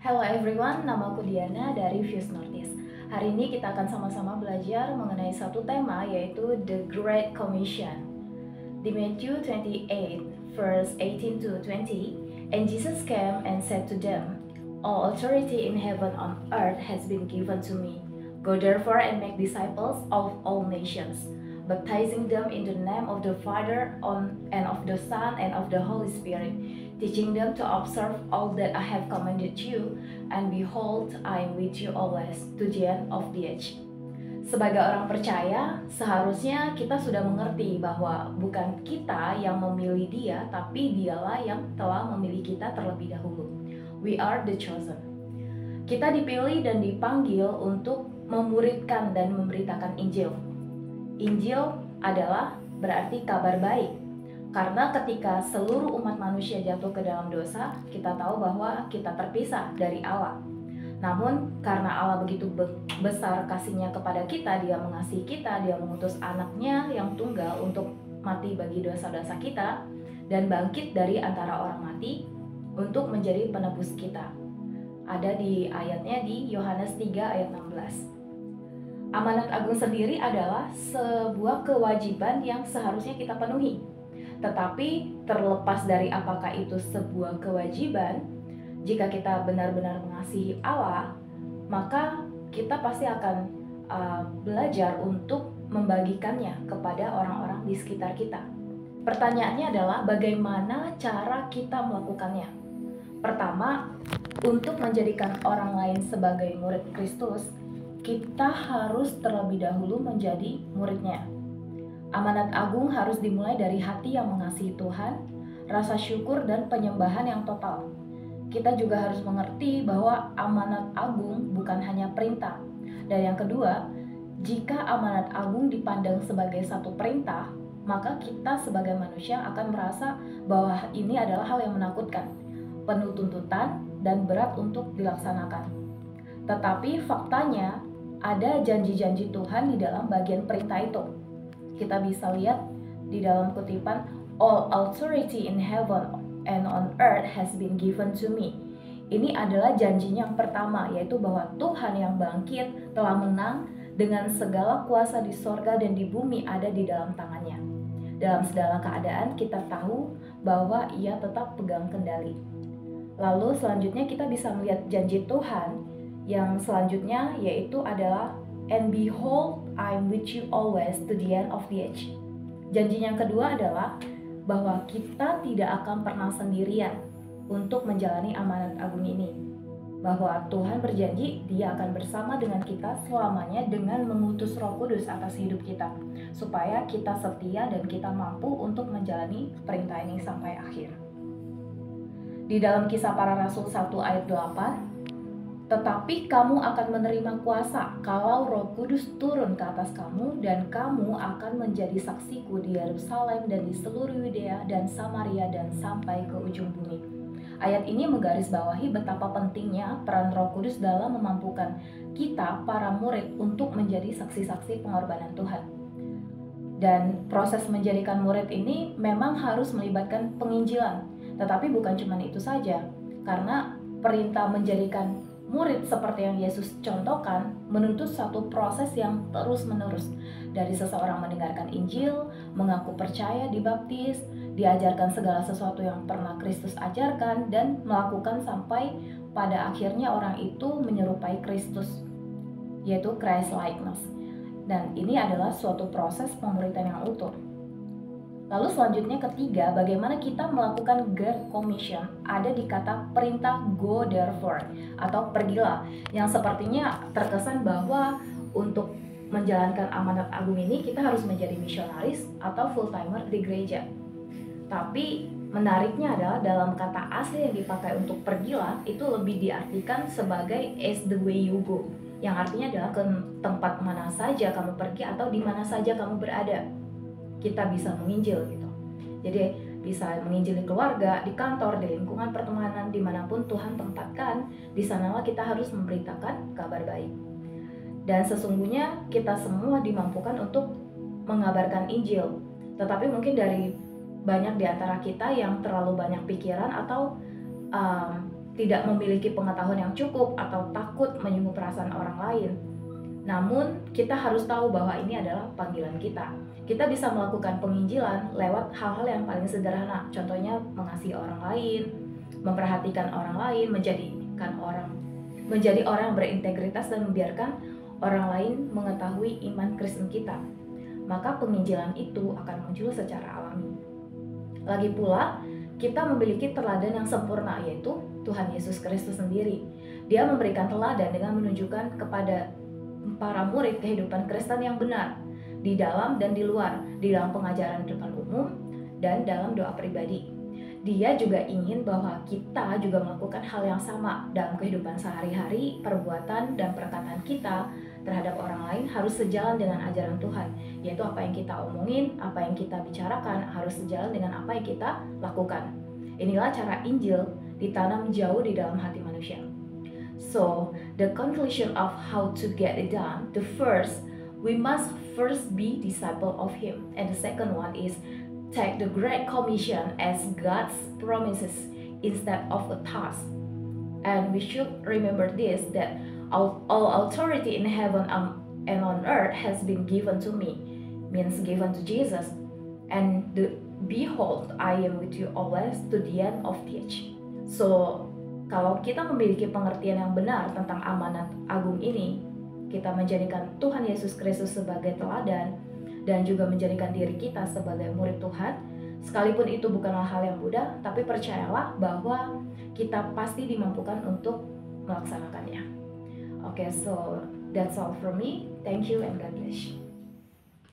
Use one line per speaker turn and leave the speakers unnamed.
Hello everyone, namaku Diana dari Fuse Northeast. Hari ini kita akan sama-sama belajar mengenai satu tema, yaitu The Great Commission. Di Matthew 28, verse 18 to 20, and Jesus came and said to them, all authority in heaven and on earth has been given to me. Go therefore and make disciples of all nations, baptizing them in the name of the Father and of the Son and of the Holy Spirit, teaching them to observe all that I have commanded you, and behold, I am with you always to the end of the age. Sebagai orang percaya, seharusnya kita sudah mengerti bahwa bukan kita yang memilih dia, tapi dialah yang telah memilih kita terlebih dahulu. We are the chosen. Kita dipilih dan dipanggil untuk memuridkan dan memberitakan Injil. Injil adalah berarti kabar baik. Karena ketika seluruh umat manusia jatuh ke dalam dosa, kita tahu bahwa kita terpisah dari Allah. Namun karena Allah begitu besar kasihnya kepada kita, dia mengasihi kita, dia mengutus anaknya yang tunggal untuk mati bagi dosa-dosa kita dan bangkit dari antara orang mati untuk menjadi penebus kita. Ada di ayatnya di Yohanes 3 ayat 16. Amanat agung sendiri adalah sebuah kewajiban yang seharusnya kita penuhi. Tetapi terlepas dari apakah itu sebuah kewajiban, jika kita benar-benar mengasihi Allah, maka kita pasti akan belajar untuk membagikannya kepada orang-orang di sekitar kita. Pertanyaannya adalah bagaimana cara kita melakukannya? Pertama, untuk menjadikan orang lain sebagai murid Kristus, kita harus terlebih dahulu menjadi muridnya. Amanat agung harus dimulai dari hati yang mengasihi Tuhan, rasa syukur dan penyembahan yang total. Kita juga harus mengerti bahwa amanat agung bukan hanya perintah. Dan yang kedua, jika amanat agung dipandang sebagai satu perintah, maka kita sebagai manusia akan merasa bahwa ini adalah hal yang menakutkan, penuh tuntutan dan berat untuk dilaksanakan. Tetapi faktanya, ada janji-janji Tuhan di dalam bagian perintah itu. Kita bisa lihat di dalam kutipan, all authority in heaven and on earth has been given to me. Ini adalah janjinya yang pertama, yaitu bahwa Tuhan yang bangkit telah menang dengan segala kuasa di sorga dan di bumi ada di dalam tangannya. Dalam segala keadaan kita tahu bahwa ia tetap pegang kendali. Lalu selanjutnya kita bisa melihat janji Tuhan yang selanjutnya, yaitu adalah and behold, I'm with you always to the end of the age. Janji yang kedua adalah bahwa kita tidak akan pernah sendirian untuk menjalani amanat agung ini. Bahwa Tuhan berjanji dia akan bersama dengan kita selamanya dengan mengutus Roh Kudus atas hidup kita, supaya kita setia dan kita mampu untuk menjalani perintah ini sampai akhir. Di dalam Kisah Para Rasul 1 ayat 8, tetapi kamu akan menerima kuasa kalau Roh Kudus turun ke atas kamu, dan kamu akan menjadi saksiku di Yerusalem dan di seluruh Yudea dan Samaria dan sampai ke ujung bumi. Ayat ini menggarisbawahi betapa pentingnya peran Roh Kudus dalam memampukan kita, para murid, untuk menjadi saksi-saksi pengorbanan Tuhan. Dan proses menjadikan murid ini memang harus melibatkan penginjilan. Tetapi bukan cuma itu saja, karena perintah menjadikan murid seperti yang Yesus contohkan menuntut satu proses yang terus-menerus. Dari seseorang mendengarkan Injil, mengaku percaya, dibaptis, diajarkan segala sesuatu yang pernah Kristus ajarkan, dan melakukan sampai pada akhirnya orang itu menyerupai Kristus, yaitu Christ likeness. Dan ini adalah suatu proses pemuridan yang utuh. Lalu selanjutnya ketiga, bagaimana kita melakukan Great Commission, ada di kata perintah go therefore atau pergilah, yang sepertinya terkesan bahwa untuk menjalankan amanat agung ini kita harus menjadi misionaris atau full timer di gereja. Tapi menariknya adalah dalam kata asli yang dipakai untuk pergilah itu lebih diartikan sebagai as the way you go, yang artinya adalah ke tempat mana saja kamu pergi atau di mana saja kamu berada. Kita bisa menginjil gitu. Jadi bisa menginjili keluarga, di kantor, di lingkungan pertemanan, dimanapun Tuhan tempatkan, di sanalah kita harus memberitakan kabar baik. Dan sesungguhnya kita semua dimampukan untuk mengabarkan Injil. Tetapi mungkin dari banyak di antara kita yang terlalu banyak pikiran atau tidak memiliki pengetahuan yang cukup atau takut menyinggung perasaan orang lain. Namun, kita harus tahu bahwa ini adalah panggilan kita. Kita bisa melakukan penginjilan lewat hal-hal yang paling sederhana, contohnya mengasihi orang lain, memperhatikan orang lain, menjadi orang yang berintegritas dan membiarkan orang lain mengetahui iman Kristen kita. Maka penginjilan itu akan muncul secara alami. Lagi pula, kita memiliki teladan yang sempurna, yaitu Tuhan Yesus Kristus sendiri. Dia memberikan teladan dengan menunjukkan kepada para murid kehidupan Kristen yang benar di dalam dan di luar, di dalam pengajaran depan umum dan dalam doa pribadi. Dia juga ingin bahwa kita juga melakukan hal yang sama dalam kehidupan sehari-hari. Perbuatan dan perkataan kita terhadap orang lain harus sejalan dengan ajaran Tuhan, yaitu apa yang kita omongin, apa yang kita bicarakan harus sejalan dengan apa yang kita lakukan. Inilah cara Injil ditanam jauh di dalam hati manusia. So, the conclusion of how to get it done, we must first be disciple of Him, and the second one is take the Great Commission as God's promises instead of a task. And we should remember this, that all authority in heaven and on earth has been given to me, means given to Jesus. And behold, I am with you always to the end of the age. So, kalau kita memiliki pengertian yang benar tentang amanat agung ini, kita menjadikan Tuhan Yesus Kristus sebagai teladan dan juga menjadikan diri kita sebagai murid Tuhan, sekalipun itu bukanlah hal yang mudah, tapi percayalah bahwa kita pasti dimampukan untuk melaksanakannya. Okay, so that's all from me. Thank you and God bless you.